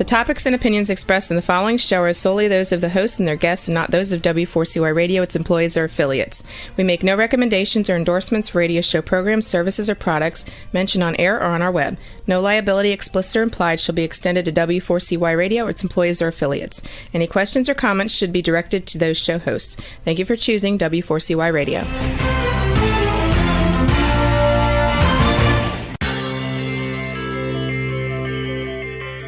The topics and opinions expressed in the following show are solely those of the host and their guests and not those of W4CY Radio, its employees, or affiliates. We make no recommendations or endorsements for radio show programs, services, or products mentioned on air or on our web. No liability, explicit or implied, shall be extended to W4CY Radio, its employees, or affiliates. Any questions or comments should be directed to those show hosts. Thank you for choosing W4CY Radio.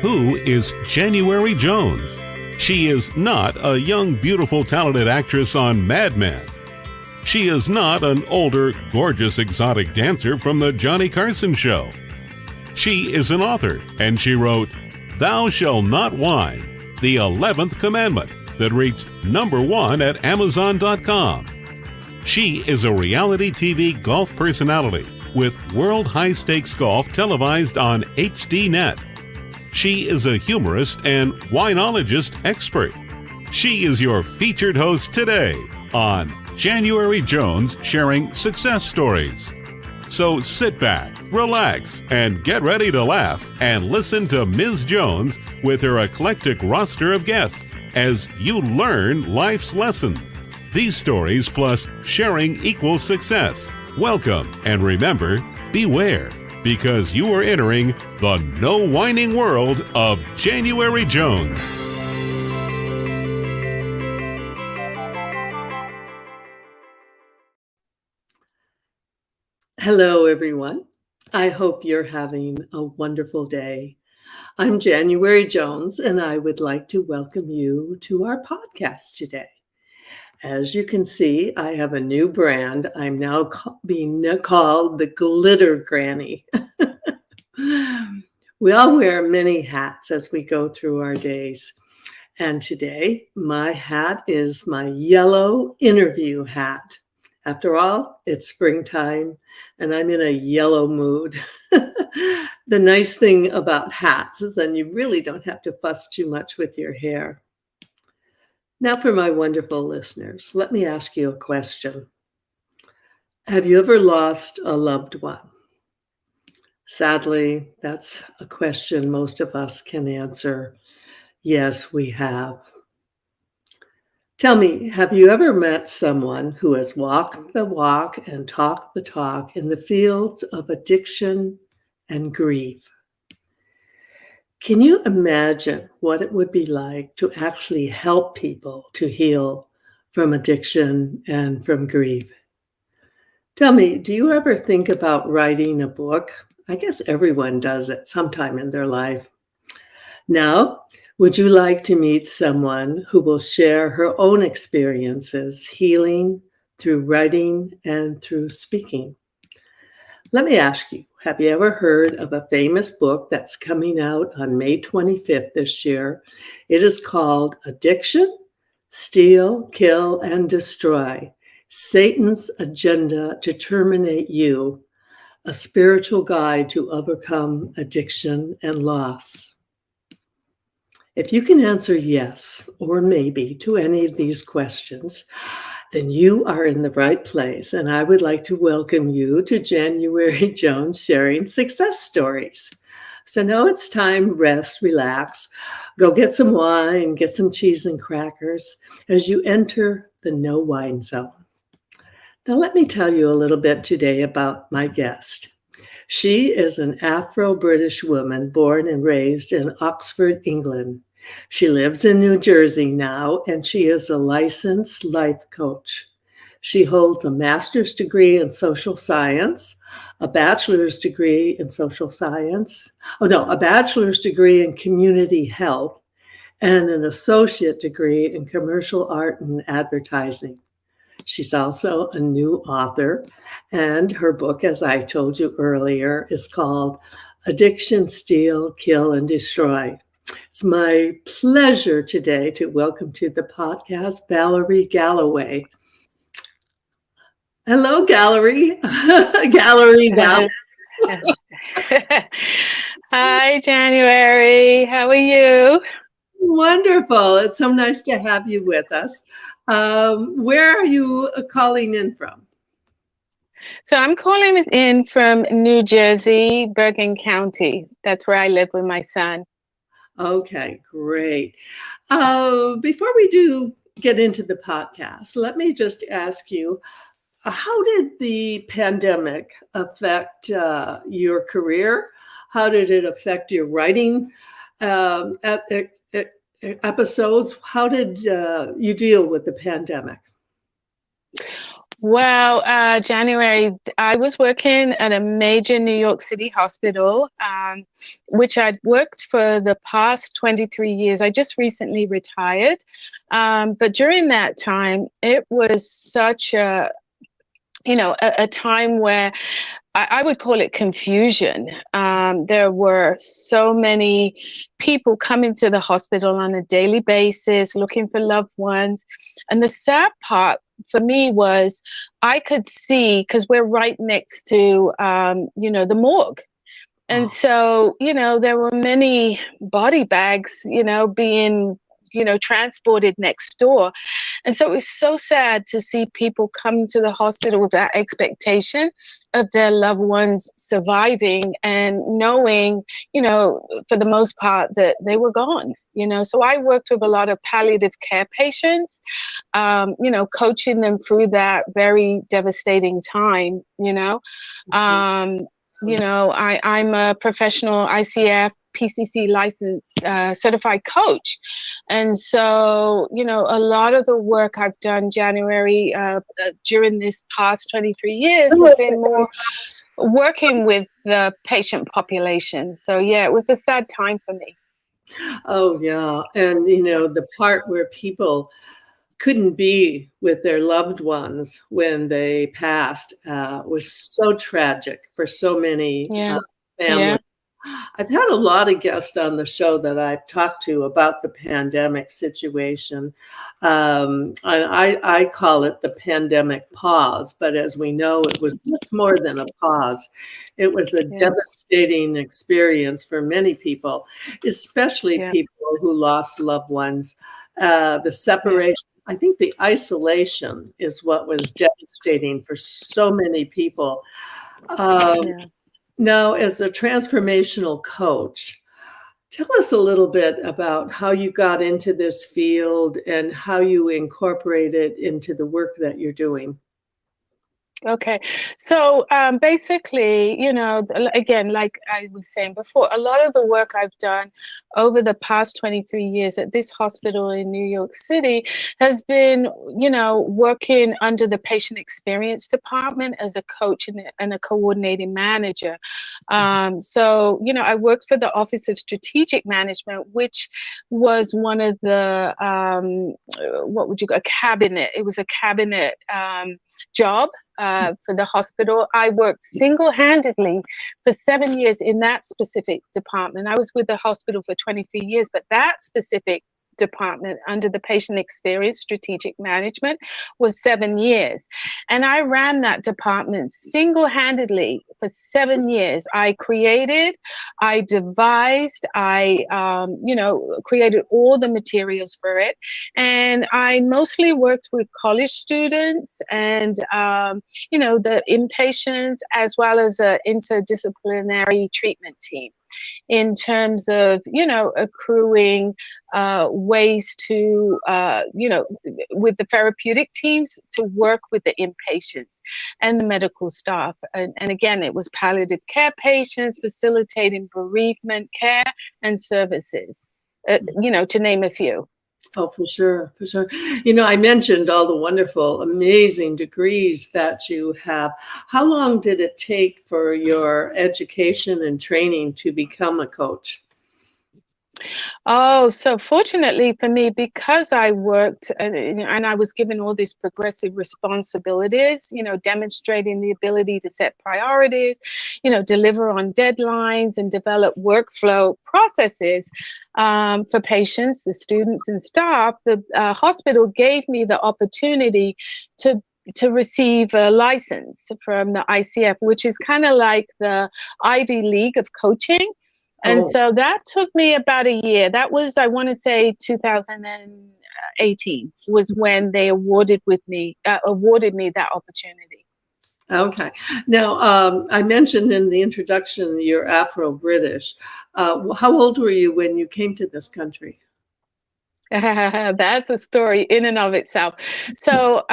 Who is January Jones? She is not a young, beautiful, talented actress on Mad Men. She is not an older, gorgeous, exotic dancer from the Johnny Carson show. She is an author, and she wrote, "Thou Shalt Not Whine," the 11th commandment that reached #1 at Amazon.com. She is a reality TV golf personality with World High Stakes Golf televised on HDNet. She is a humorist and winologist expert. She is your featured host today on January Jones Sharing Success Stories. So sit back, relax, and get ready to laugh and listen to Ms. Jones with her eclectic roster of guests as you learn life's lessons. These stories plus sharing equals success. Welcome, and remember, beware, because you are entering the no whining world of January Jones. Hello, everyone. I hope you're having a wonderful day. I'm January Jones, and I would like to welcome you to our podcast today. As you can see, I have a new brand. I'm now being called the Glitter Granny. We all wear many hats as we go through our days. And today, my hat is my yellow interview hat. After all, it's springtime, and I'm in a yellow mood. The nice thing about hats is then you really don't have to fuss too much with your hair. Now for my wonderful listeners, let me ask you a question. Have you ever lost a loved one? Sadly, that's a question most of us can answer. Yes, we have. Tell me, have you ever met someone who has walked the walk and talked the talk in the fields of addiction and grief? Can you imagine what it would be like to actually help people to heal from addiction and from grief? Tell me, do you ever think about writing a book? I guess everyone does it sometime in their life. Now, would you like to meet someone who will share her own experiences healing through writing and through speaking? Let me ask you, have you ever heard of a famous book that's coming out on May 25th this year? It is called Addiction, Steal, Kill, and Destroy: Satan's Agenda to Terminate You, a spiritual guide to overcome addiction and loss. If you can answer yes or maybe to any of these questions, then you are in the right place, and I would like to welcome you to January Jones Sharing Success Stories. So now it's time to rest, relax, go get some wine, get some cheese and crackers as you enter the no wine zone. Now let me tell you a little bit today about my guest. She is an Afro-British woman born and raised in Oxford, England. She lives in New Jersey now, and she is a licensed life coach. She holds a master's degree in social science, a bachelor's degree in a bachelor's degree in community health, and an associate degree in commercial art and advertising. She's also a new author, and her book, as I told you earlier, is called Addiction, Steal, Kill, and Destroy. It's my pleasure today to welcome to the podcast Valerie Galloway. Hello, Valerie. Valerie. Hi, January. How are you? Wonderful. It's so nice to have you with us. Where are you calling in from? So I'm calling in from New Jersey, Bergen County. That's where I live with my son. Okay, great. Before we do get into the podcast, let me just ask you, how did the pandemic affect your career? How did it affect your writing episodes? How did you deal with the pandemic? Well, January, I was working at a major New York City hospital, which I'd worked for the past 23 years. I just recently retired. But during that time, it was such a time where I would call it confusion. There were so many people coming to the hospital on a daily basis, looking for loved ones. And the sad part for me was I could see, because we're right next to, the morgue. And so, there were many body bags, being, transported next door. And so it was so sad to see people come to the hospital with that expectation of their loved ones surviving and knowing, for the most part that they were gone. So I worked with a lot of palliative care patients, coaching them through that very devastating time, I'm a professional ICF PCC licensed certified coach. And so, a lot of the work I've done January during this past 23 years has been more working with the patient population. So, yeah, it was a sad time for me. Oh, yeah. And, the part where people couldn't be with their loved ones when they passed was so tragic for so many Yeah. families. I've had a lot of guests on the show that I've talked to about the pandemic situation. I call it the pandemic pause, but as we know, it was much more than a pause. It was a devastating experience for many people, especially people who lost loved ones. The separation, I think the isolation is what was devastating for so many people. Now, as a transformational coach, tell us a little bit about how you got into this field and how you incorporate it into the work that you're doing. Okay. So basically, again, like I was saying before, a lot of the work I've done over the past 23 years at this hospital in New York City has been, working under the patient experience department as a coach and a coordinating manager. So, I worked for the Office of Strategic Management, which was one of the, a cabinet. It was a cabinet job for the hospital. I worked single-handedly for 7 years in that specific department. I was with the hospital for 23 years, but that specific department under the patient experience strategic management was 7 years, and I ran that department single-handedly for 7 years. I created, I devised, I created all the materials for it, and I mostly worked with college students and the inpatients, as well as an interdisciplinary treatment team, in terms of, accruing ways to, with the therapeutic teams to work with the inpatients and the medical staff. And again, it was palliative care patients, facilitating bereavement care and services, to name a few. Oh, for sure, for sure. I mentioned all the wonderful, amazing degrees that you have. How long did it take for your education and training to become a coach? Oh, so fortunately for me, because I worked and I was given all these progressive responsibilities, demonstrating the ability to set priorities, deliver on deadlines and develop workflow processes for patients, the students and staff, the hospital gave me the opportunity to receive a license from the ICF, which is kind of like the Ivy League of coaching. And so that took me about a year. That was, I want to say, 2018 was when they awarded me that opportunity. Okay. Now, I mentioned in the introduction you're Afro-British. How old were you when you came to this country? That's a story in and of itself. So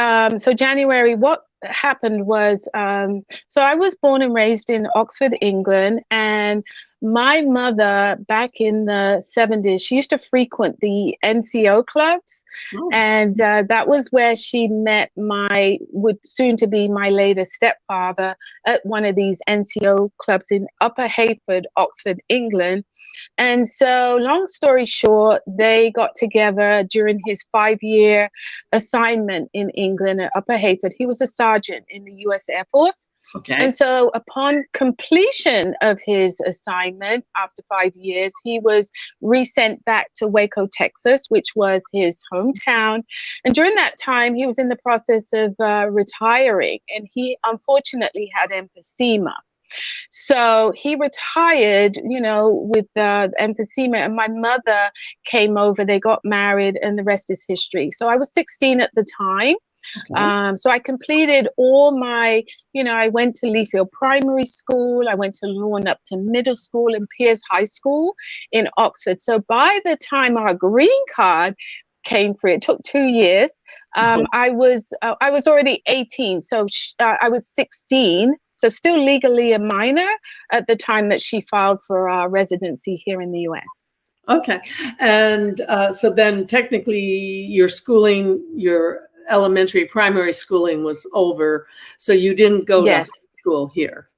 January, what happened was, so I was born and raised in Oxford, England, and my mother back in the 70s, she used to frequent the NCO clubs, Oh, and that was where she met my would soon to be my later stepfather at one of these NCO clubs in Upper Heyford, Oxford, England. And so, long story short, they got together during his 5-year assignment in England at Upper Heyford. He was a sergeant in the US Air Force. okay. And so, upon completion of his assignment after 5 years, he was resent back to Waco, Texas, which was his hometown. And during that time, he was in the process of retiring, and he unfortunately had emphysema. So he retired, with emphysema, and my mother came over. They got married, and the rest is history. So I was 16 at the time. Okay. So I completed all my, I went to Leafield Primary School. I went to Lawn Upton Middle School and Piers High School in Oxford. So by the time our green card came through, it took 2 years. I was already 18, so I was 16. So still legally a minor at the time that she filed for residency here in the US. Okay. And so then technically your schooling, your elementary, primary schooling was over. So you didn't go to school here.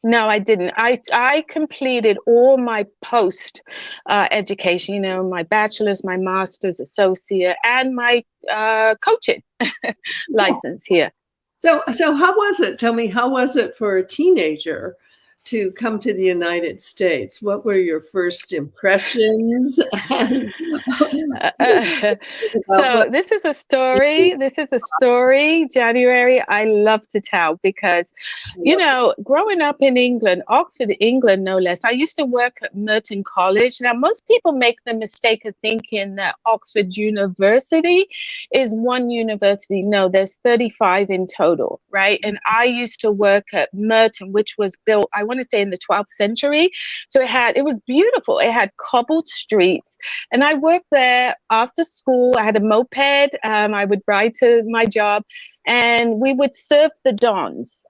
No, I didn't. I completed all my post education, my bachelor's, my master's, associate, and my coaching license here. So how was it? Tell me, how was it for a teenager to come to the United States? What were your first impressions? So this is a story. January, I love to tell because, growing up in England, Oxford, England, no less, I used to work at Merton College. Now, most people make the mistake of thinking that Oxford University is one university. No, there's 35 in total, right? And I used to work at Merton, which was built, I want to say, in the 12th century. So it was beautiful. It had cobbled streets. And I worked there after school. I had a moped. I would ride to my job, and we would serve the dons.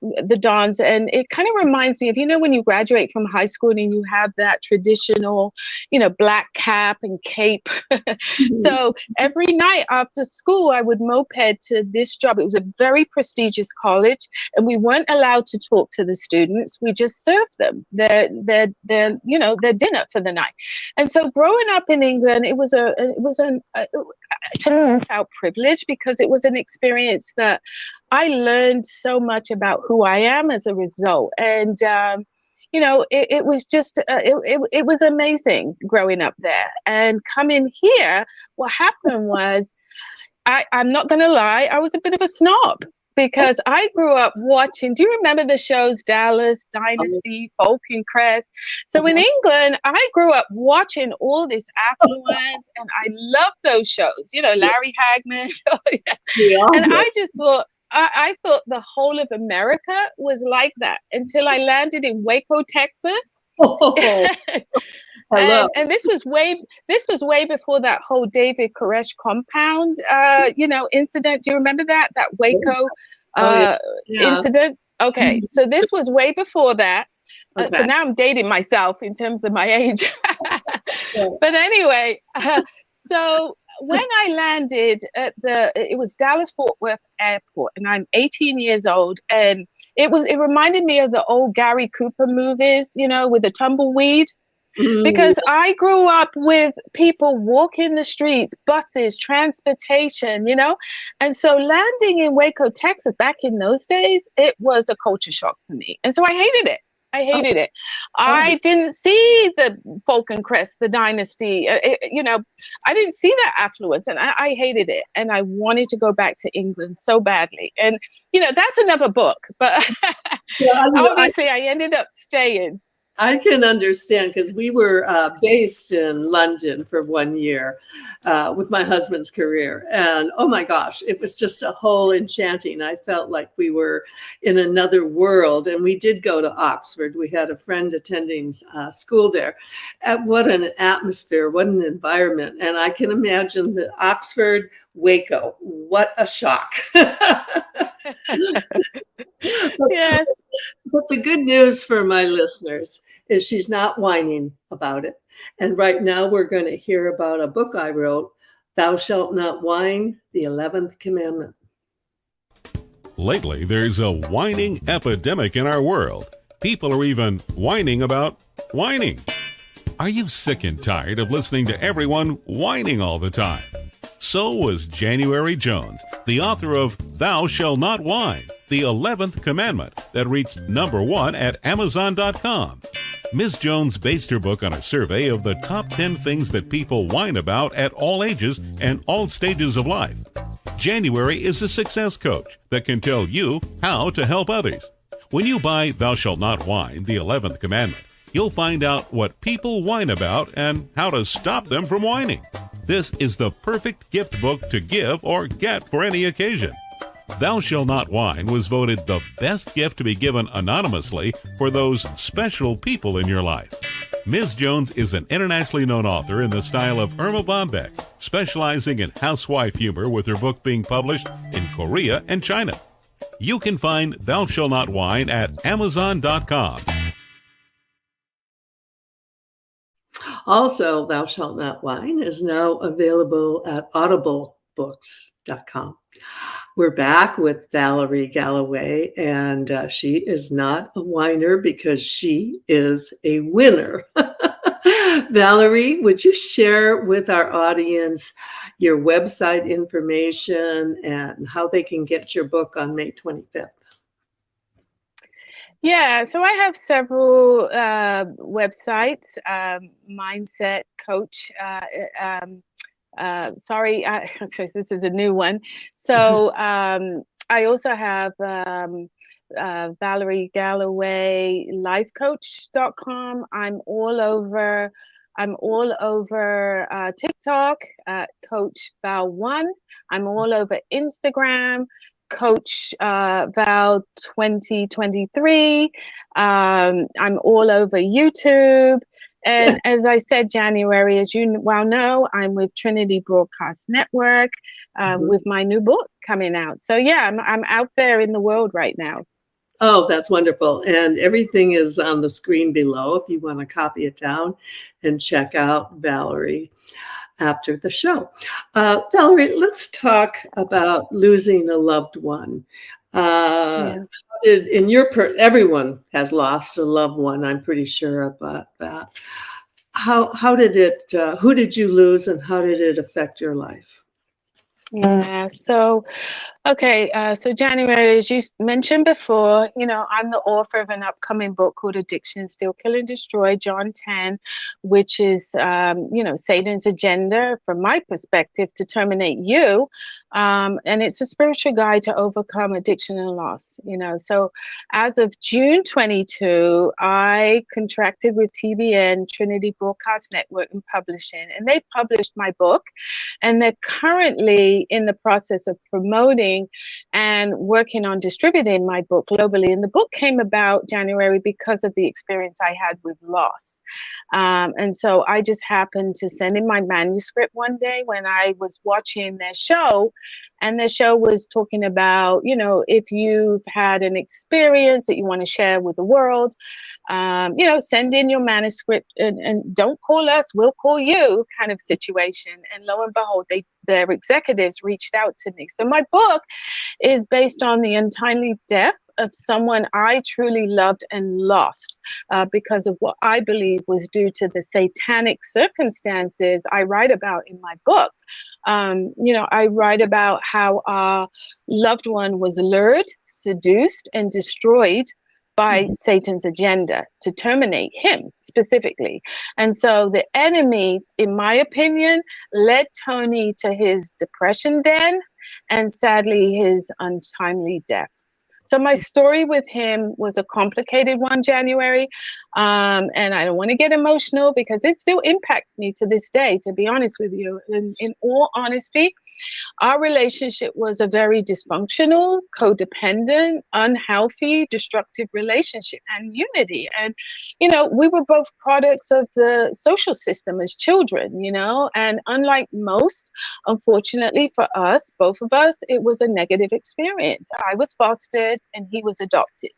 And it kind of reminds me of, when you graduate from high school and you have that traditional, black cap and cape. So every night after school, I would moped to this job. It was a very prestigious college, and we weren't allowed to talk to the students. We just served them their dinner for the night. And so growing up in England, to me, I felt privileged because it was an experience that I learned so much about who I am as a result. And, it was just, it was amazing growing up there. And coming here, what happened was, I'm not going to lie, I was a bit of a snob. Because I grew up watching, do you remember the shows Dallas, Dynasty, Folk and Crest? So in England, I grew up watching all this affluence, and I loved those shows, Larry Hagman. And I just thought, I thought the whole of America was like that until I landed in Waco, Texas. And this was way before that whole David Koresh compound incident. Do you remember that Waco incident? Okay, so this was way before that. So now I'm dating myself in terms of my age. But anyway, so when I landed at it was Dallas Fort Worth Airport, and I'm 18 years old, and it reminded me of the old Gary Cooper movies, with the tumbleweed. Because I grew up with people walking the streets, buses, transportation, and so landing in Waco, Texas, back in those days, it was a culture shock for me. And so I hated it. I didn't see the Folk and Crest, the Dynasty, I didn't see that affluence, and I hated it. And I wanted to go back to England so badly. And, that's another book, but obviously I ended up staying. I can understand, because we were based in London for 1 year with my husband's career. And oh my gosh, it was just a whole enchanting. I felt like we were in another world. And we did go to Oxford. We had a friend attending school there. And what an atmosphere, what an environment. And I can imagine the Oxford Waco. What a shock. Yes. But the good news for my listeners is she's not whining about it. And right now we're going to hear about a book I wrote, Thou Shalt Not Whine, the 11th Commandment. Lately, there's a whining epidemic in our world. People are even whining about whining. Are you sick and tired of listening to everyone whining all the time? So was January Jones, the author of Thou Shalt Not Whine, the 11th Commandment, that reached #1 at Amazon.com. Ms. Jones based her book on a survey of the top 10 things that people whine about at all ages and all stages of life. January is a success coach that can tell you how to help others. When you buy Thou Shalt Not Whine, the 11th Commandment, you'll find out what people whine about and how to stop them from whining. This is the perfect gift book to give or get for any occasion. Thou Shalt Not Whine was voted the best gift to be given anonymously for those special people in your life. Ms. Jones is an internationally known author in the style of Irma Bombeck, specializing in housewife humor, with her book being published in Korea and China. You can find Thou Shalt Not Whine at Amazon.com. Also, Thou Shalt Not Whine is now available at audiblebooks.com. We're back with Valerie Galloway, and she is not a whiner because she is a winner. Valerie, would you share with our audience your website information and how they can get your book on May 25th? Yeah, so I have several websites, Mindset Coach. Sorry, this is a new one. So I also have Valerie Galloway lifecoach.com. I'm all over TikTok, Coach Val1. I'm all over Instagram, Coach Val 2023. I'm all over YouTube. And as I said, January, as you well know, I'm with Trinity Broadcast Network with my new book coming out. So yeah, I'm out there in the world right now. Oh, that's wonderful. And everything is on the screen below if you want to copy it down and check out Valerie after the show. Valerie, let's talk about losing a loved one. Everyone has lost a loved one, I'm pretty sure about that. How did it, who did you lose, and how did it affect your life? Yeah, so so January, as you mentioned before, I'm the author of an upcoming book called Addiction, Steal, Kill, and Destroy, John 10, which is, Satan's agenda, from my perspective, to terminate you. And it's a spiritual guide to overcome addiction and loss. So as of June 22, I contracted with TBN, Trinity Broadcast Network and Publishing, and they published my book. And they're currently in the process of promoting and working on distributing my book globally. And the book came about, January, because of the experience I had with loss. And so I just happened to send in my manuscript one day when I was watching their show. And the show was talking about, if you've had an experience that you want to share with the world, send in your manuscript and don't call us, we'll call you, kind of situation. And lo and behold, their executives reached out to me. So my book is based on the untimely death of someone I truly loved and lost because of what I believe was due to the satanic circumstances I write about in my book. I write about how our loved one was lured, seduced, and destroyed by Satan's agenda to terminate him specifically. And so the enemy, in my opinion, led Tony to his depression den and sadly his untimely death. So my story with him was a complicated one, January. And I don't want to get emotional because it still impacts me to this day, to be honest with you. In all honesty, our relationship was a very dysfunctional, codependent, unhealthy, destructive relationship and unity. And, we were both products of the social system as children, and unlike most, unfortunately for us, both of us, it was a negative experience. I was fostered and he was adopted.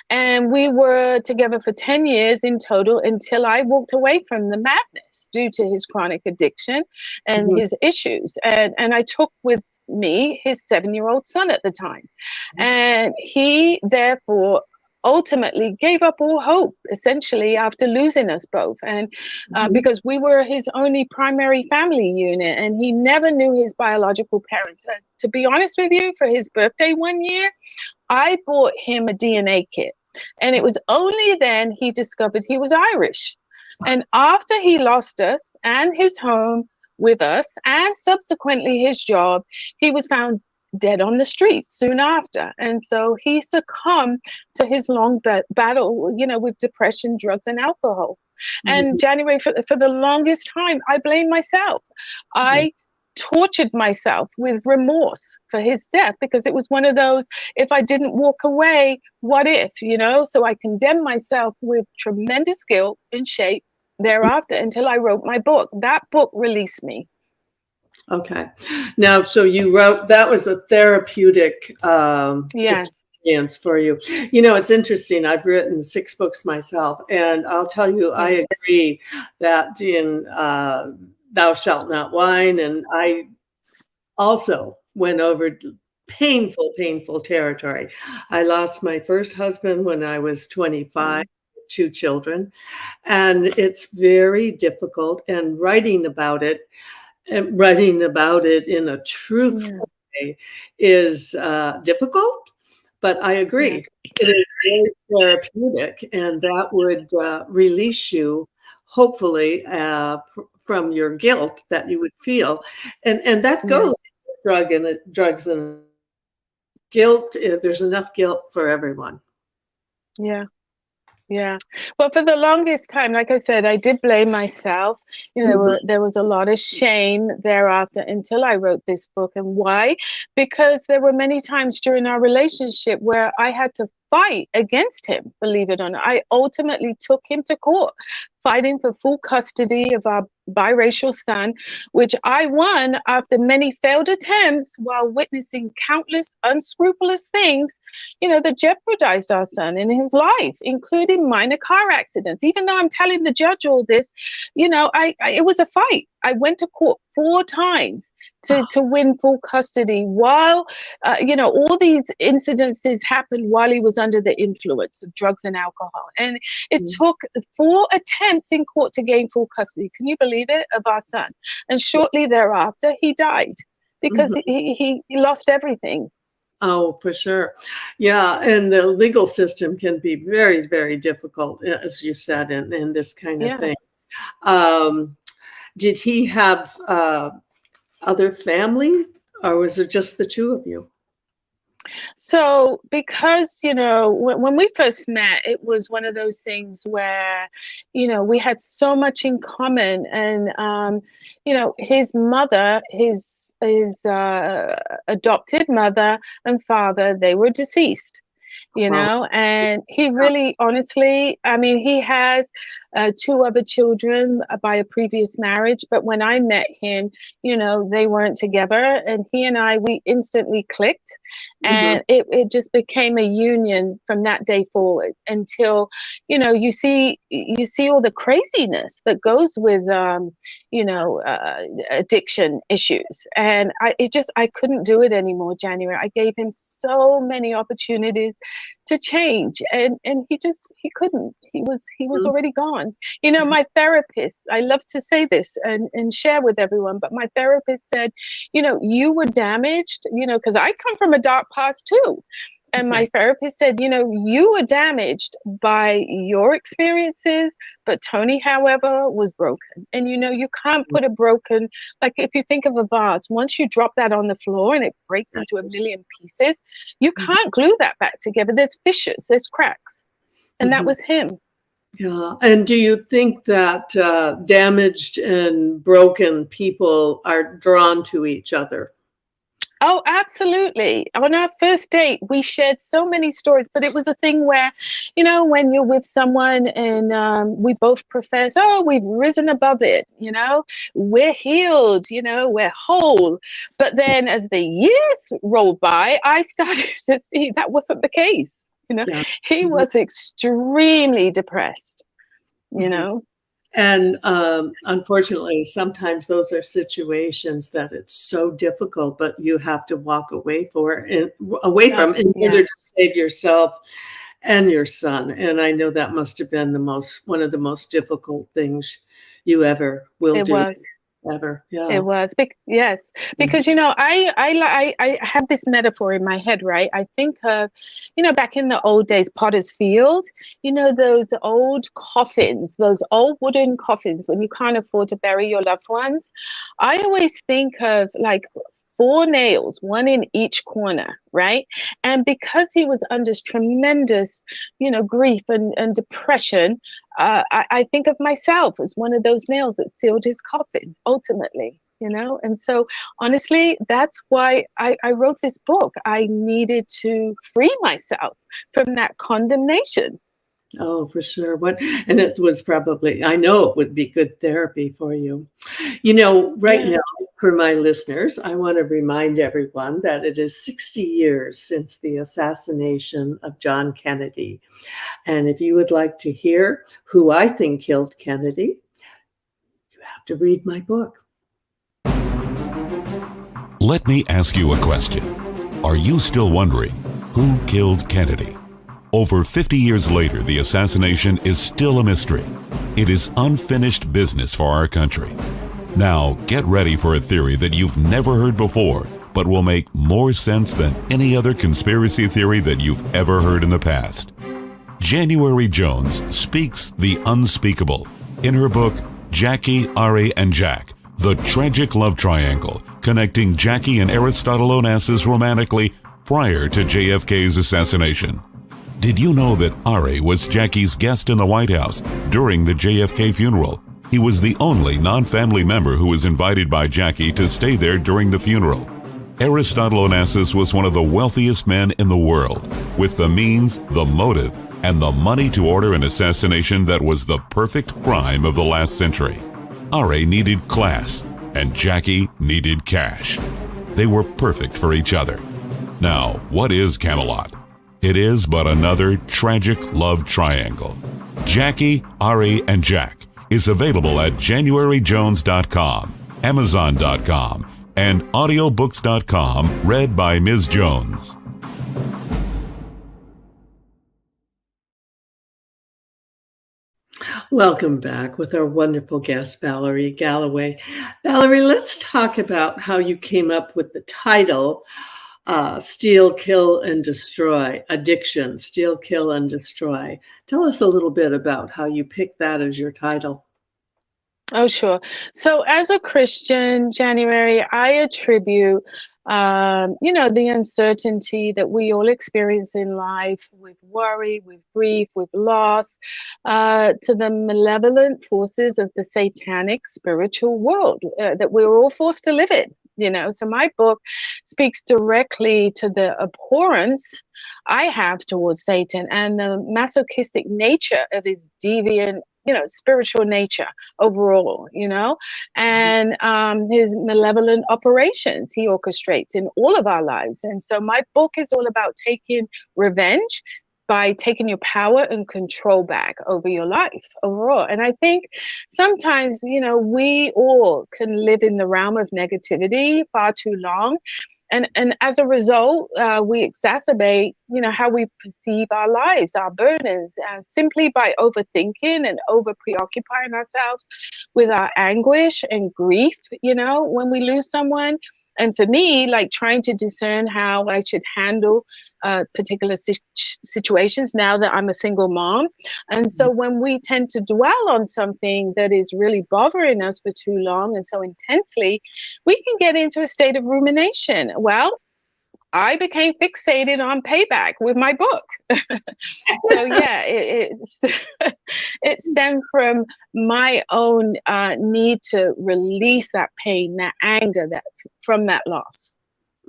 And we were together for 10 years in total until I walked away from the madness due to his chronic addiction and his issues. And I took with me his 7-year-old son at the time. And he, therefore, ultimately gave up all hope, essentially, after losing us both. And because we were his only primary family unit, and he never knew his biological parents. To be honest with you, for his birthday one year, I bought him a DNA kit. And it was only then he discovered he was Irish. And after he lost us and his home with us, and subsequently his job, he was found dead on the streets soon after. And so he succumbed to his long battle, with depression, drugs, and alcohol. And January, for the longest time, I blamed myself. I tortured myself with remorse for his death, because it was one of those, if I didn't walk away, what if, so I condemned myself with tremendous guilt and shame thereafter until I wrote my book. That book released me. Okay. Now, so you wrote, that was a therapeutic experience for you. It's interesting. I've written 6 books myself, and I'll tell you, I agree that in Thou Shalt Not Whine, and I also went over painful territory. I lost my first husband when I was 25, 2 children, and it's very difficult, and writing about it in a truthful way is difficult, but I agree. It is very therapeutic, and that would release you, hopefully, from your guilt that you would feel, and that goes drugs and guilt. There's enough guilt for everyone. Yeah. Well, for the longest time, like I said, I did blame myself. There was a lot of shame thereafter until I wrote this book. And why? Because there were many times during our relationship where I had to fight against him, believe it or not. I ultimately took him to court, fighting for full custody of our biracial son, which I won after many failed attempts while witnessing countless unscrupulous things, that jeopardized our son and his life, including minor car accidents. Even though I'm telling the judge all this, it was a fight. I went to court 4 times to win full custody while, all these incidences happened while he was under the influence of drugs and alcohol. And it took 4 attempts in court to gain full custody. Can you believe it? Of our son. And shortly thereafter, he died because he lost everything. Oh, for sure. Yeah. And the legal system can be very, very difficult, as you said, in this kind of thing. Did he have other family, or was it just the 2 of you? So because, when we first met, it was one of those things where, we had so much in common. And, his mother, his adopted mother and father, they were deceased. And he really, honestly, he has 2 other children by a previous marriage. But when I met him, they weren't together. And he and we instantly clicked. And it just became a union from that day forward until, you see all the craziness that goes with, addiction issues. And I couldn't do it anymore, January. I gave him so many opportunities to change, and he couldn't. He was already gone. My therapist, I love to say this and share with everyone, but my therapist said, you were damaged, because I come from a dark past too. And my therapist said, you were damaged by your experiences, but Tony, however, was broken. And, you can't put a broken, like if you think of a vase, once you drop that on the floor and it breaks into a million pieces, you can't glue that back together. There's fissures, there's cracks. And that was him. Yeah. And do you think that damaged and broken people are drawn to each other? Oh, absolutely. On our first date, we shared so many stories, but it was a thing where, when you're with someone and we both profess, oh, we've risen above it, we're healed, we're whole. But then as the years rolled by, I started to see that wasn't the case. He was extremely depressed, And unfortunately, sometimes those are situations that it's so difficult, but you have to walk away from in order to save yourself and your son. And I know that must have been one of the most difficult things you ever will do. Was. Ever. Yeah. It was. Yes. Because, I have this metaphor in my head, right? I think of, back in the old days, Potter's Field, those old coffins, those old wooden coffins when you can't afford to bury your loved ones. I always think of like 4 nails, one in each corner, right? And because he was under tremendous, grief and depression, I think of myself as one of those nails that sealed his coffin, ultimately, And so, honestly, that's why I wrote this book. I needed to free myself from that condemnation. Oh, for sure. And it was probably, I know it would be good therapy for you. Right now, for my listeners, I want to remind everyone that it is 60 years since the assassination of John Kennedy. And if you would like to hear who I think killed Kennedy, you have to read my book. Let me ask you a question. Are you still wondering who killed Kennedy? Over 50 years later, the assassination is still a mystery. It is unfinished business for our country. Now, get ready for a theory that you've never heard before, but will make more sense than any other conspiracy theory that you've ever heard in the past. January Jones speaks the unspeakable in her book, Jackie, Ari and Jack, The Tragic Love Triangle, connecting Jackie and Aristotle Onassis romantically prior to JFK's assassination. Did you know that Ari was Jackie's guest in the White House during the JFK funeral? He was the only non-family member who was invited by Jackie to stay there during the funeral. Aristotle Onassis was one of the wealthiest men in the world, with the means, the motive, and the money to order an assassination that was the perfect crime of the last century. Ari needed class, and Jackie needed cash. They were perfect for each other. Now, what is Camelot? It is but another tragic love triangle. Jackie, Ari, and Jack is available at JanuaryJones.com, Amazon.com, and audiobooks.com, read by Ms. Jones. Welcome back with our wonderful guest, Valerie Galloway. Valerie, let's talk about how you came up with the title, Steal, Kill, and Destroy. Addiction, Steal, Kill, and Destroy. Tell us a little bit about how you picked that as your title. Oh, sure. So as a Christian, January, I attribute, the uncertainty that we all experience in life with worry, with grief, with loss, to the malevolent forces of the satanic spiritual world that we're all forced to live in. So my book speaks directly to the abhorrence I have towards Satan and the masochistic nature of his deviant, spiritual nature overall, and his malevolent operations he orchestrates in all of our lives. And so my book is all about taking revenge by taking your power and control back over your life overall. And I think sometimes, we all can live in the realm of negativity far too long. And as a result, we exacerbate, how we perceive our lives, our burdens, simply by overthinking and over preoccupying ourselves with our anguish and grief, when we lose someone. And for me, like trying to discern how I should handle particular situations now that I'm a single mom. And so when we tend to dwell on something that is really bothering us for too long and so intensely, we can get into a state of rumination. Well, I became fixated on payback with my book. So yeah, it stemmed from my own need to release that pain, that anger, that from that loss.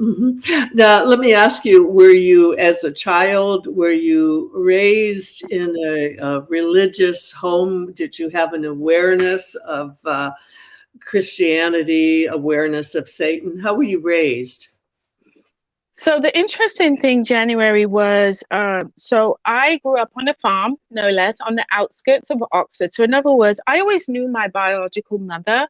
Mm-hmm. Now, let me ask you, were you, as a child, were you raised in a religious home? Did you have an awareness of Christianity, awareness of Satan? How were you raised? So the interesting thing, January, was so I grew up on a farm, no less, on the outskirts of Oxford. So in other words, I always knew my biological mother.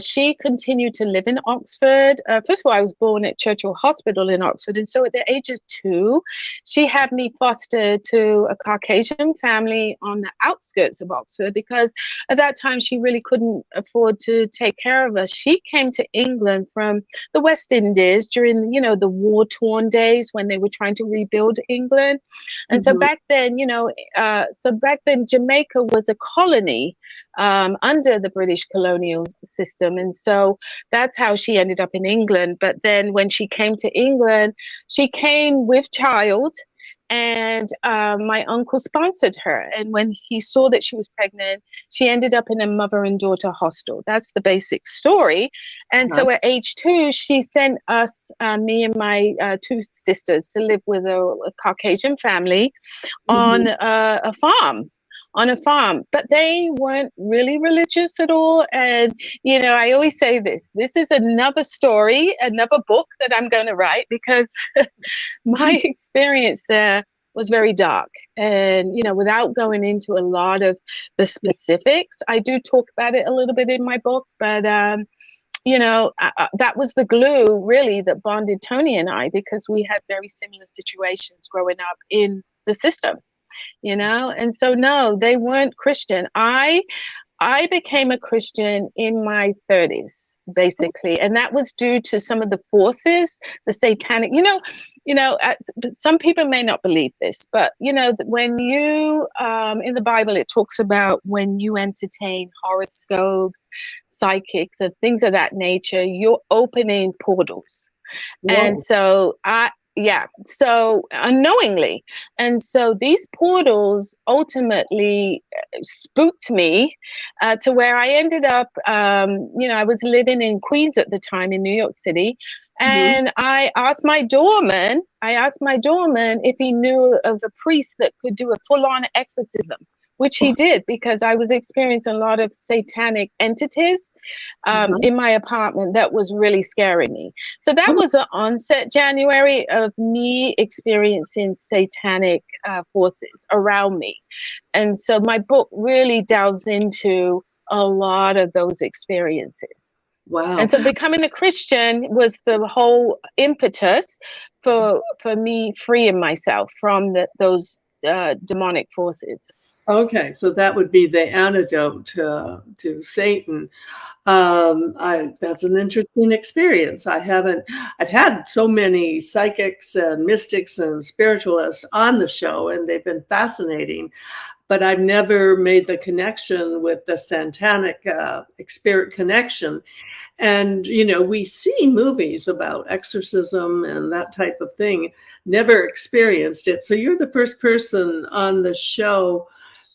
She continued to live in Oxford. First of all, I was born at Churchill Hospital in Oxford. And so at the age of 2, she had me fostered to a Caucasian family on the outskirts of Oxford, because at that time she really couldn't afford to take care of us. She came to England from the West Indies during, the war-torn days when they were trying to rebuild England. And so back then, Jamaica was a colony under the British colonial system. And so that's how she ended up in England. But then when she came to England, she came with child, and my uncle sponsored her. And when he saw that she was pregnant, she ended up in a mother and daughter hostel. That's the basic story. And so at age 2, she sent us, me and my 2 sisters, to live with a Caucasian family on a farm. But they weren't really religious at all. And, I always say this is another story, another book that I'm going to write, because my experience there was very dark. And, without going into a lot of the specifics, I do talk about it a little bit in my book, but, that was the glue really that bonded Tony and I, because we had very similar situations growing up in the system. And so no, they weren't Christian. I became a Christian in my 30s, basically, and that was due to some of the forces, the satanic. Some people may not believe this, but when you in the Bible, it talks about when you entertain horoscopes, psychics, and things of that nature, you're opening portals. Whoa. And so so unknowingly. And so these portals ultimately spooked me to where I ended up, I was living in Queens at the time in New York City. And I asked my doorman if he knew of a priest that could do a full-on exorcism, which he did, because I was experiencing a lot of satanic entities in my apartment that was really scaring me. So that was the onset, January, of me experiencing satanic forces around me. And so my book really delves into a lot of those experiences. Wow. And so becoming a Christian was the whole impetus for me freeing myself from those demonic forces. Okay, so that would be the antidote to Satan. That's an interesting experience. I've had so many psychics and mystics and spiritualists on the show, and they've been fascinating, but I've never made the connection with the Satanic spirit connection. And, we see movies about exorcism and that type of thing, never experienced it. So you're the first person on the show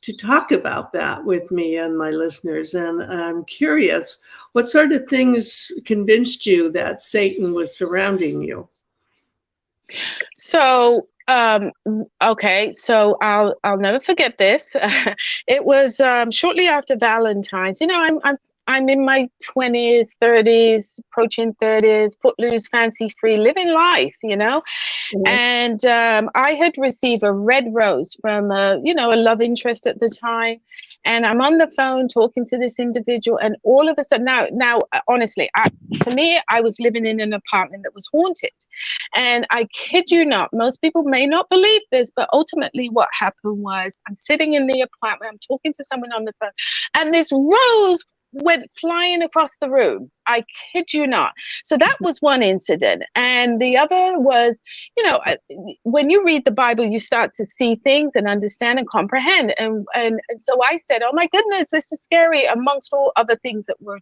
to talk about that with me and my listeners. And I'm curious, what sort of things convinced you that Satan was surrounding you? So, okay, so I'll never forget this. It was shortly after Valentine's. I'm in my 20s, 30s, approaching 30s, footloose, fancy-free, living life, And I had received a red rose from a love interest at the time. And I'm on the phone talking to this individual, and all of a sudden, now, honestly, for me, I was living in an apartment that was haunted. And I kid you not, most people may not believe this, but ultimately what happened was I'm sitting in the apartment, I'm talking to someone on the phone, and this rose went flying across the room. I kid you not. So that was one incident. And the other was, when you read the Bible, you start to see things and understand and comprehend. And so I said, oh my goodness, this is scary, amongst all other things that were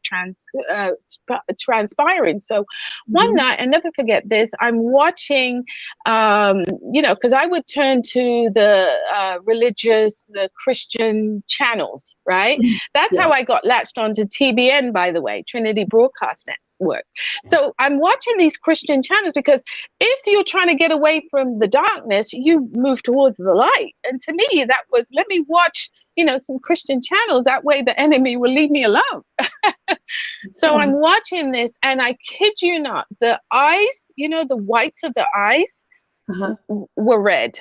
transpiring. So one night, I never forget this, I'm watching, because I would turn to the religious, the Christian channels, right? That's how I got latched onto TBN, by the way, Trinity Broadcast Network. So I'm watching these Christian channels because if you're trying to get away from the darkness, you move towards the light. And to me, that was, let me watch, some Christian channels. That way the enemy will leave me alone. So I'm watching this, and I kid you not, the eyes, the whites of the eyes, were red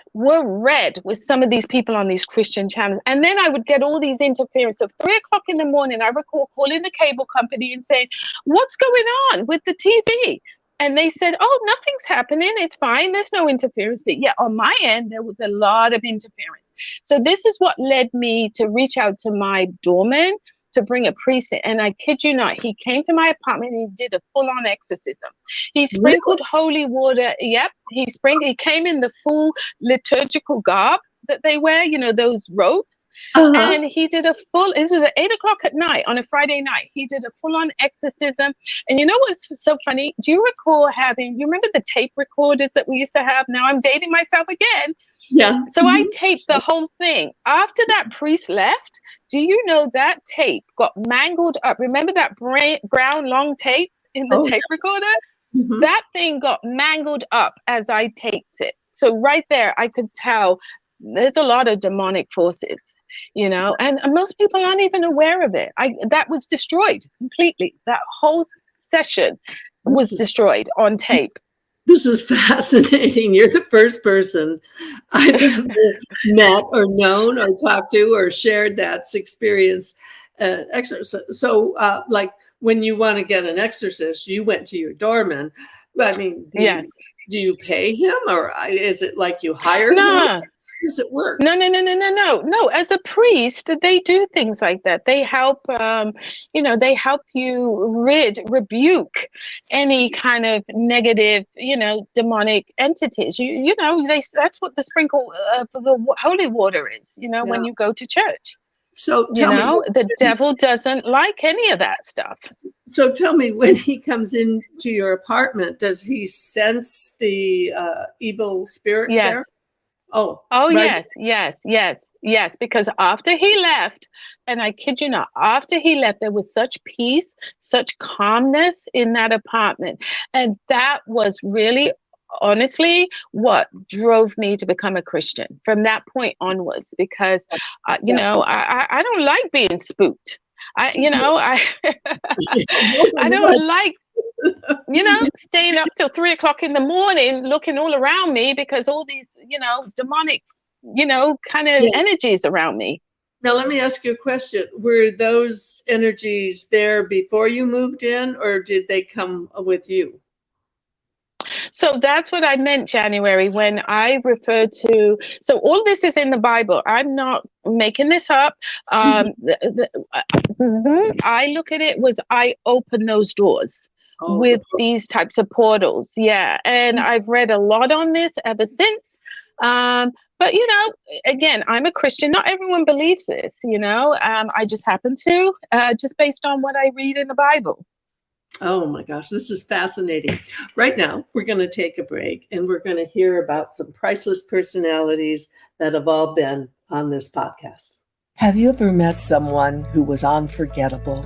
with some of these people on these Christian channels. And then I would get all these interference. So 3 o'clock in the morning, I recall calling the cable company and saying, what's going on with the TV? And they said, oh, nothing's happening. It's fine. There's no interference. But yeah, on my end, there was a lot of interference. So this is what led me to reach out to my doorman to bring a priest in. And I kid you not, he came to my apartment and he did a full-on exorcism. He sprinkled holy water. Yep, he came in the full liturgical garb that they wear, those robes. And he did this was at 8 o'clock at night on a Friday night. He did a full-on exorcism. And you know what's so funny? Do you recall you remember the tape recorders that we used to have? Now I'm dating myself again. Yeah. So I taped the whole thing. After that priest left, do you know that tape got mangled up? Remember that brown long tape in the tape recorder? That thing got mangled up as I taped it. So right there, I could tell there's a lot of demonic forces, and most people aren't even aware of it. That was destroyed completely. That whole session was destroyed on tape. This is fascinating. You're the first person I've ever met or known or talked to or shared that experience. So like when you want to get an exorcist, you went to your doorman. I mean, yes. Do you pay him, or is it like you hire him? How does it work? No. As a priest, they do things like that. They help, they help you rebuke any kind of negative, demonic entities. That's what the sprinkle for the holy water is, when you go to church. So the devil doesn't like any of that stuff. So tell me, when he comes into your apartment, does he sense the evil spirit there? Oh, right. Yes. Because after he left, and I kid you not, after he left, there was such peace, such calmness in that apartment. And that was really, honestly, what drove me to become a Christian from that point onwards, because, I don't like being spooked. I don't like, staying up till 3 o'clock in the morning, looking all around me because all these, demonic, kind of energies around me. Now, let me ask you a question. Were those energies there before you moved in, or did they come with you? So that's what I meant, January, when I referred to, so all this is in the Bible. I'm not making this up. I look at it was I open those doors with these types of portals. Yeah. And I've read a lot on this ever since. But, again, I'm a Christian. Not everyone believes this, I just happen to, just based on what I read in the Bible. Oh my gosh, this is fascinating. Right now, we're going to take a break and we're going to hear about some priceless personalities that have all been on this podcast. Have you ever met someone who was unforgettable?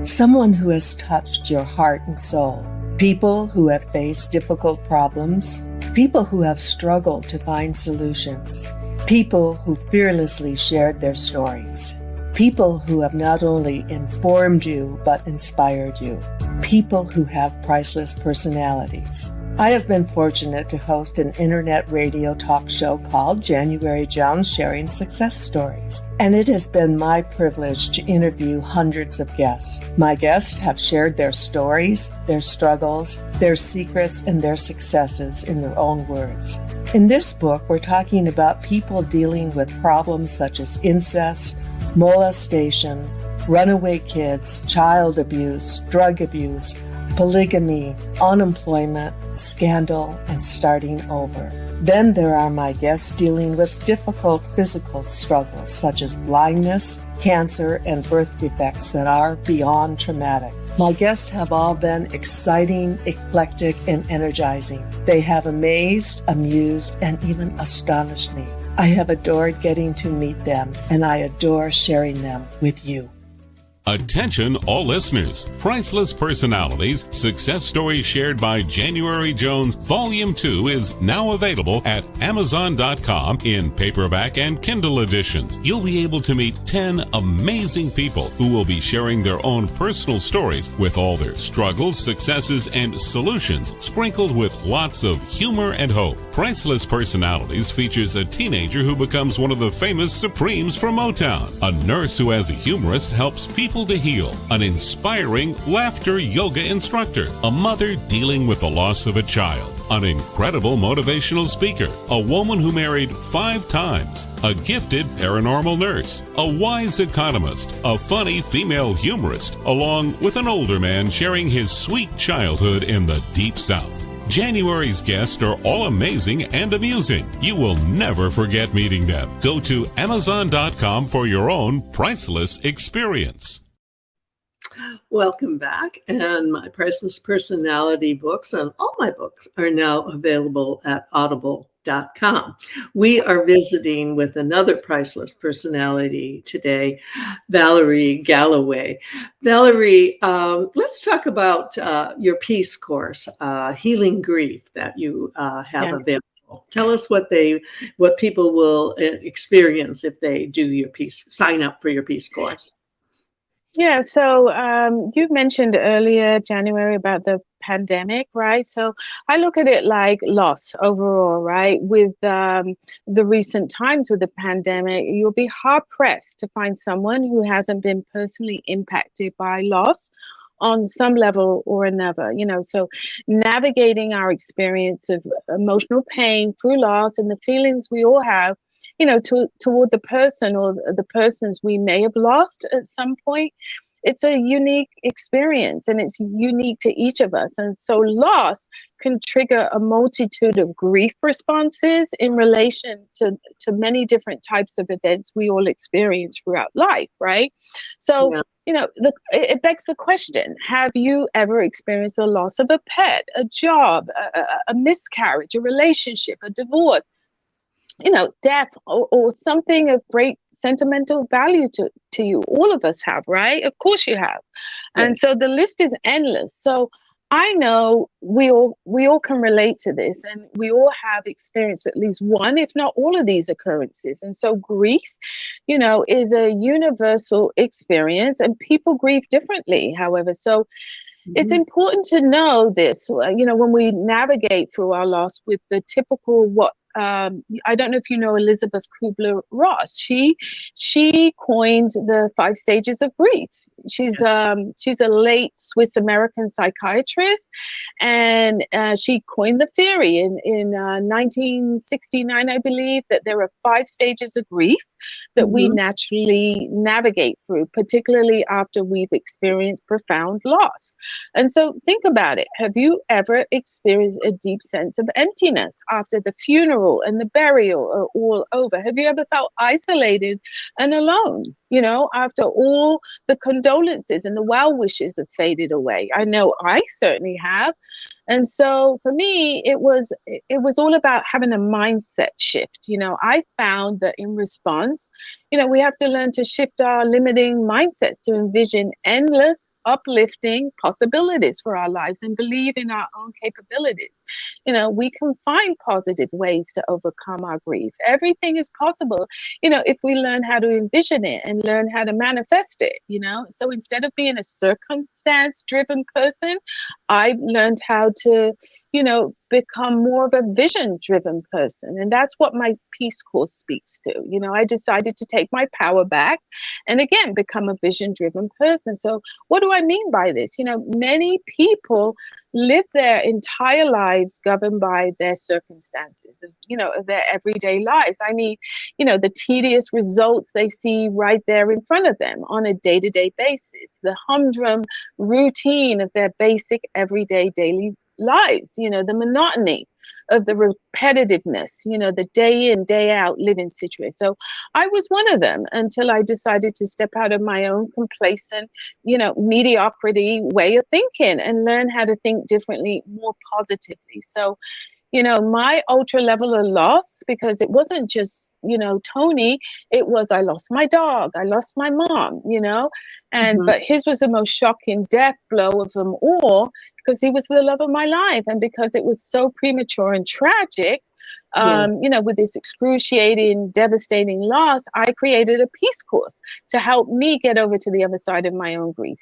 Someone who has touched your heart and soul? People who have faced difficult problems? People who have struggled to find solutions? People who fearlessly shared their stories? People who have not only informed you, but inspired you. People who have priceless personalities. I have been fortunate to host an internet radio talk show called January Jones Sharing Success Stories, and it has been my privilege to interview hundreds of guests. My guests have shared their stories, their struggles, their secrets, and their successes in their own words. In this book, we're talking about people dealing with problems such as incest, molestation, runaway kids, child abuse, drug abuse, polygamy, unemployment, scandal, and starting over. Then there are my guests dealing with difficult physical struggles such as blindness, cancer, and birth defects that are beyond traumatic. My guests have all been exciting, eclectic, and energizing. They have amazed, amused, and even astonished me. I have adored getting to meet them, and I adore sharing them with you. Attention all listeners. Priceless Personalities, Success Stories Shared by January Jones, Volume 2 is now available at Amazon.com in paperback and Kindle editions. You'll be able to meet 10 amazing people who will be sharing their own personal stories with all their struggles, successes, and solutions, sprinkled with lots of humor and hope. Priceless Personalities features a teenager who becomes one of the famous Supremes from Motown, a nurse who as a humorist helps people to heal, an inspiring laughter yoga instructor, a mother dealing with the loss of a child, an incredible motivational speaker, a woman who married 5 times, a gifted paranormal nurse, a wise economist, a funny female humorist, along with an older man sharing his sweet childhood in the Deep South. January's guests are all amazing and amusing. You will never forget meeting them. Go to Amazon.com for your own priceless experience. Welcome back. And my Priceless Personality books and all my books are now available at audible.com. We are visiting with another Priceless Personality today, Valerie Galloway. Valerie, let's talk about your Peace Course, Healing Grief, that you have available. Tell us what people will experience if they sign up for your Peace Course. Yeah, so you mentioned earlier, January, about the pandemic, right? So I look at it like loss overall, right? With the recent times with the pandemic, you'll be hard pressed to find someone who hasn't been personally impacted by loss on some level or another, so navigating our experience of emotional pain through loss and the feelings we all have, toward the person or the persons we may have lost at some point. It's a unique experience and it's unique to each of us. And so loss can trigger a multitude of grief responses in relation to many different types of events we all experience throughout life, right? So, it begs the question, have you ever experienced the loss of a pet, a job, a miscarriage, a relationship, a divorce? Death or something of great sentimental value to you. All of us have, right? Of course you have. Right. And so the list is endless. So I know we all can relate to this, and we all have experienced at least one, if not all of these occurrences. And so grief, is a universal experience, and people grieve differently, however. So it's important to know this, when we navigate through our loss with the typical I don't know if you know Elizabeth Kubler-Ross. She coined the 5 stages of grief. She's a late Swiss American psychiatrist, and she coined the theory in 1969, I believe, that there are 5 stages of grief that we naturally navigate through, particularly after we've experienced profound loss. And so think about it. Have you ever experienced a deep sense of emptiness after the funeral and the burial are all over? Have you ever felt isolated and alone, after all the condolences and the well wishes have faded away? I know I certainly have. And so for me, it was all about having a mindset shift. I found that in response, we have to learn to shift our limiting mindsets to envision endless, uplifting possibilities for our lives and believe in our own capabilities. We can find positive ways to overcome our grief. Everything is possible, if we learn how to envision it and learn how to manifest it, So instead of being a circumstance-driven person, I learned how to become more of a vision-driven person. And that's what my peace course speaks to. I decided to take my power back and again become a vision-driven person. So what do I mean by this? Many people live their entire lives governed by their circumstances of their everyday lives. I mean, the tedious results they see right there in front of them on a day-to-day basis, the humdrum routine of their basic everyday daily lives, the monotony of the repetitiveness, the day in, day out living situation. So I was one of them until I decided to step out of my own complacent, mediocrity way of thinking and learn how to think differently, more positively. So, my ultra level of loss, because it wasn't just, Tony, it was, I lost my dog, I lost my mom, but his was the most shocking death blow of them all, because he was the love of my life. And because it was so premature and tragic, with this excruciating, devastating loss, I created a peace course to help me get over to the other side of my own grief.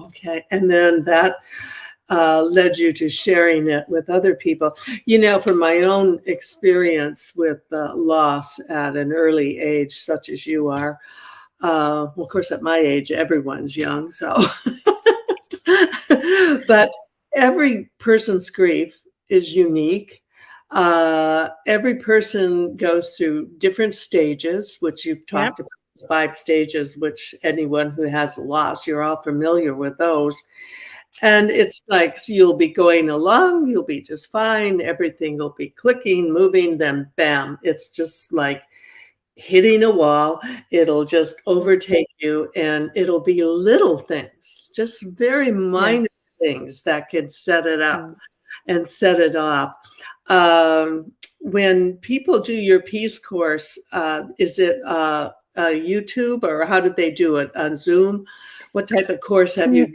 Okay. And then that led you to sharing it with other people. From my own experience with loss at an early age, such as you are, well, of course, at my age, everyone's young. So, but every person's grief is unique. Every person goes through different stages, which you've talked about, 5 stages, which anyone who has a loss, you're all familiar with those. And it's like, you'll be going along, you'll be just fine, everything will be clicking, moving, then bam, it's just like hitting a wall. It'll just overtake you, and it'll be little things, just very minor things that can set it up and set it off. When people do your peace course, is it YouTube, or how did they do it, on Zoom? What type of course have you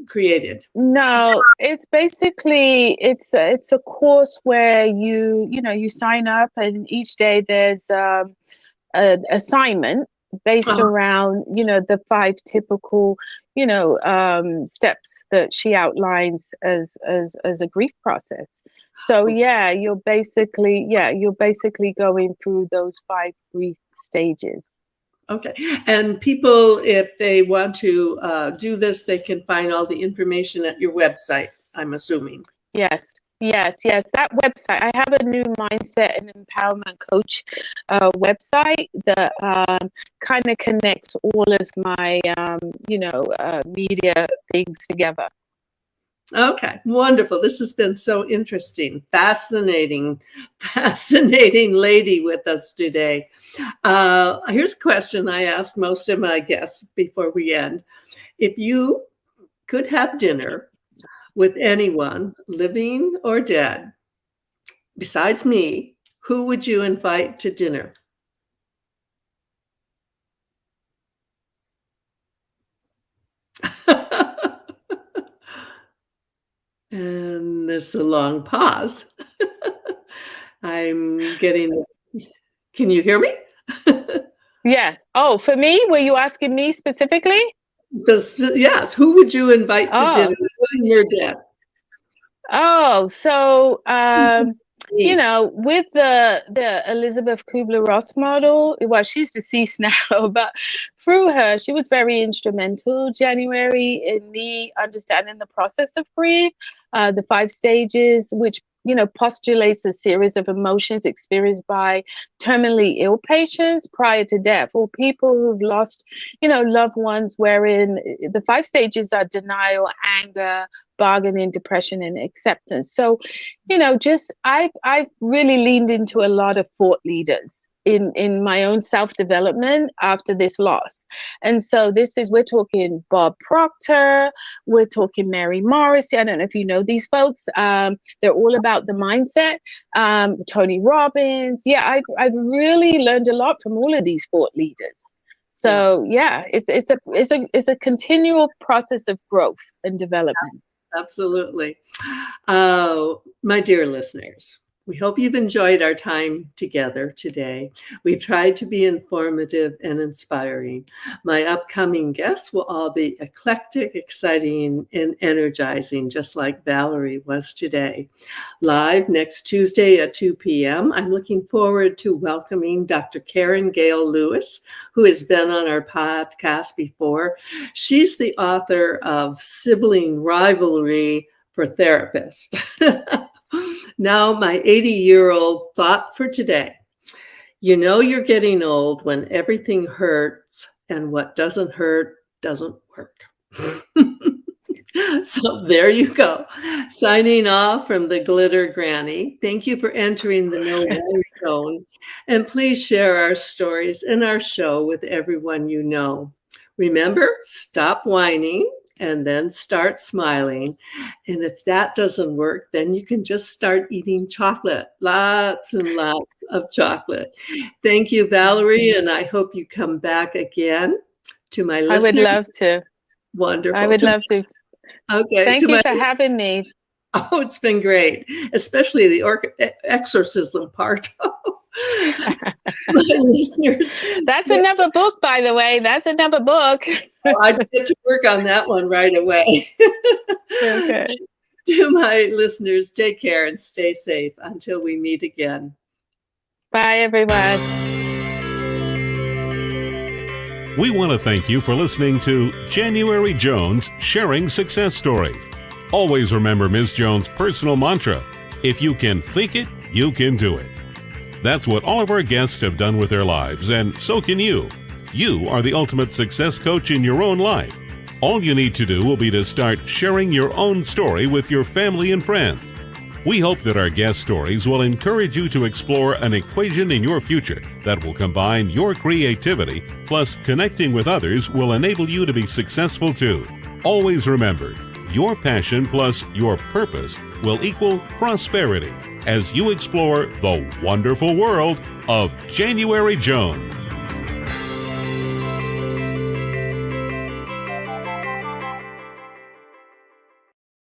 created? No, it's basically it's a course where you sign up, and each day there's an assignment based around the 5 typical steps that she outlines as a grief process. So you're basically going through those 5 grief stages. Okay. And people, if they want to do this, they can find all the information at your website, I'm assuming. Yes. That website, I have a new mindset and empowerment coach website that kind of connects all of my, media things together. Okay, wonderful. This has been so interesting, fascinating lady with us today. Here's a question I ask most of my guests before we end. If you could have dinner with anyone, living or dead, besides me, who would you invite to dinner? And there's a long pause. I'm getting, can you hear me? Yes. Oh, for me? Were you asking me specifically? Yes. Who would you invite to dinner when you're dead? Oh, so with the Elizabeth Kubler-Ross model, well, she's deceased now, but through her, she was very instrumental, January, in me understanding the process of grief, the 5 stages, which postulates a series of emotions experienced by terminally ill patients prior to death, or people who've lost, loved ones, wherein the 5 stages are denial, anger, bargaining, depression, and acceptance. So, I've really leaned into a lot of thought leaders in my own self-development after this loss. And so we're talking Bob Proctor, we're talking Mary Morrissey. I don't know if you know these folks. They're all about the mindset. Tony Robbins. Yeah, I've really learned a lot from all of these thought leaders. So it's a continual process of growth and development. Absolutely. My dear listeners, We hope you've enjoyed our time together today. We've tried to be informative and inspiring. My upcoming guests will all be eclectic, exciting, and energizing, just like Valerie was today. Live next Tuesday at 2 p.m., I'm looking forward to welcoming Dr. Karen Gale Lewis, who has been on our podcast before. She's the author of Sibling Rivalry for Therapists. Now, my 80-year-old thought for today. You know you're getting old when everything hurts and what doesn't hurt doesn't work. So there you go. Signing off from the Glitter Granny. Thank you for entering the No Worry Zone. And please share our stories and our show with everyone you know. Remember, stop whining and then start smiling. And if that doesn't work, then you can just start eating chocolate. Lots and lots of chocolate. Thank you, Valerie, and I hope you come back again. To my listeners. I would love to. Wonderful. I would love to. Okay. Thank you for having me. Oh, it's been great, especially the exorcism part. My listeners. That's another book, by the way. That's another book. I get to work on that one right away. Okay. To my listeners, take care and stay safe until we meet again. Bye, everyone. We want to thank you for listening to January Jones Sharing Success Stories. Always remember Ms. Jones' personal mantra, if you can think it, you can do it. That's what all of our guests have done with their lives, and so can you. You are the ultimate success coach in your own life. All you need to do will be to start sharing your own story with your family and friends. We hope that our guest stories will encourage you to explore an equation in your future that will combine your creativity plus connecting with others will enable you to be successful too. Always remember, your passion plus your purpose will equal prosperity as you explore the wonderful world of January Jones.